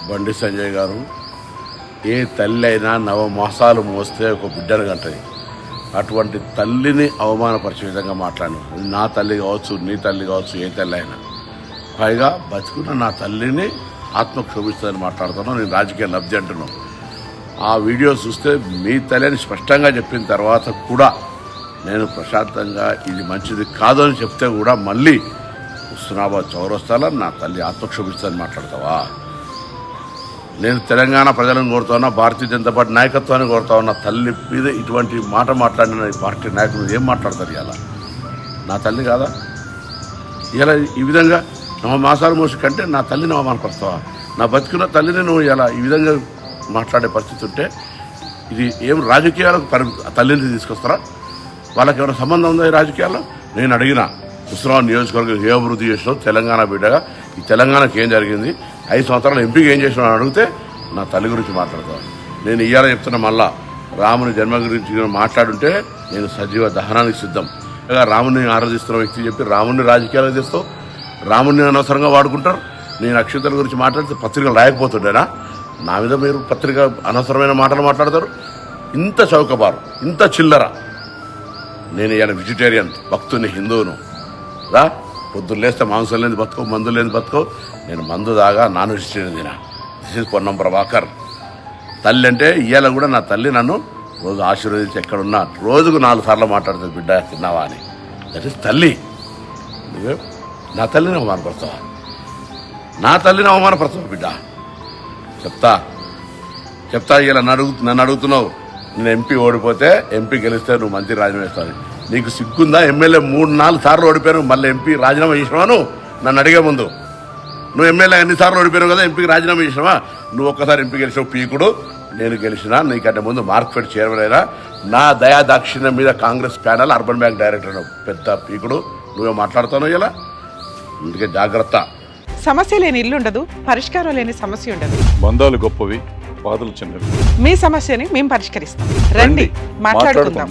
బండి సంజయ్ గారు, ఏ తల్లి అయినా నవమాసాలు మోస్తే ఒక బిడ్డను కంటది. అటువంటి తల్లిని అవమానపరిచే విధంగా మాట్లాడాను. నా తల్లి కావచ్చు, నీ తల్లి కావచ్చు, ఏ తల్లి అయినా. పైగా బతుకున్న నా తల్లిని ఆత్మక్షోభిస్తుందని మాట్లాడుతున్నాను. నేను రాజకీయ లబ్ధి అంటున్నాను. ఆ వీడియో చూస్తే మీ తల్లిని స్పష్టంగా చెప్పిన తర్వాత కూడా నేను ప్రశాంతంగా ఇది మంచిది కాదు అని చెప్తే కూడా మళ్ళీ హుస్నాబాద్ చౌరస్తాలో నా తల్లి ఆత్మక్షోభిస్తుందని మాట్లాడతావా? నేను తెలంగాణ ప్రజలను కోరుతా ఉన్నా, భారతీయ జనతా పార్టీ నాయకత్వాన్ని కోరుతా ఉన్నా. తల్లి మీద ఇటువంటి మాట మాట్లాడిన ఈ పార్టీ నాయకులు ఏం మాట్లాడతారు? ఇలా నా తల్లి కాదా? ఇలా ఈ విధంగా 9 మాసాలు మోసి కంటే నా తల్లిని అవమానపరుస్తావా? నా బతికున్న తల్లిని నువ్వు ఇలా ఈ విధంగా మాట్లాడే పరిస్థితి ఉంటే ఇది ఏం రాజకీయాలకు తల్లిని తీసుకొస్తారా? వాళ్ళకి ఏమైనా సంబంధం ఉందా ఈ రాజకీయాల్లో? నేను అడిగిన హుస్నాబాద్ నియోజకవర్గం ఏ అభివృద్ధి చేసినావు, తెలంగాణ బిడ్డగా ఈ తెలంగాణకి ఏం జరిగింది, 5 సంవత్సరాలు ఎంపీగా ఏం చేసినావు అని అడిగితే నా తల్లి గురించి మాట్లాడతాను. నేను ఇయ్యాల చెప్తున్నా, మళ్ళా రాముని జన్మ గురించి మాట్లాడుంటే నేను సజీవ దహనానికి సిద్ధం. రాముని ఆరాధిస్తున్న వ్యక్తి చెప్పి రాముని రాజకీయాలకు తెస్తావు, రాముని అనవసరంగా వాడుకుంటారు. నేను అక్షంతల గురించి మాట్లాడితే పత్రికలు రాయకపోతుండేనా? నా మీద మీరు పత్రిక అనవసరమైన మాటలు మాట్లాడతారు. ఇంత చౌకబారు, ఇంత చిల్లర. నేను ఇవాళ వెజిటేరియన్, భక్తుని, హిందువును. రా, పొద్దున్న లేస్తే మాంసం లేని బతుకో, మందు లేని బతుకో. నేను మందు దాగా నాన్ వెజిటేరియన్ తినా. This is Ponnam Prabhakar. తల్లి అంటే ఇవాళ కూడా నా తల్లి నన్ను రోజు ఆశీర్వదించి ఎక్కడున్నా రోజుకు 4 సార్లు మాట్లాడుతుంది, బిడ్డ తిన్నావా అని. దట్ ఈస్ తల్లి. నువ్వే నా తల్లిని అవమానపరుస్తావా? నా తల్లిని అవమానపరుస్తావా బిడ్డ? చెప్తా ఇలా నన్ను అడుగుతున్నావు. నేను ఎంపీ ఓడిపోతే, ఎంపీ గెలిస్తే నువ్వు మంత్రి రాజీనామా చేస్తావు. నీకు సిగ్గుందా? ఎమ్మెల్యే 3-4 సార్లు ఓడిపోయాను, మళ్ళీ ఎంపీ రాజీనామా చేసినావా? నన్ను అడిగే ముందు నువ్వు ఎమ్మెల్యే ఎన్నిసార్లు ఓడిపోయావు కదా, ఎంపీకి రాజీనామా చేసినావా? నువ్వు ఒక్కసారి ఎంపీ గెలిచావు పీకుడు. నేను గెలిచినా, నీకంటే ముందు మార్కెట్ చైర్మన్ అయినా. నా దయాదాక్షిణ్యం మీద Congress panel urban bank director పెద్ద పీకుడు. నువ్వే మాట్లాడుతావు ఇలా. అందుకే జాగ్రత్త. సమస్య లేని ఇల్లు ఉండదు, పరిష్కారం లేని సమస్య ఉండదు. బంధాలు గొప్పవి, బాధలు చిన్నవి. మీ సమస్యని మేము పరిష్కరిస్తాం. రండి, మాట్లాడుకుందాం.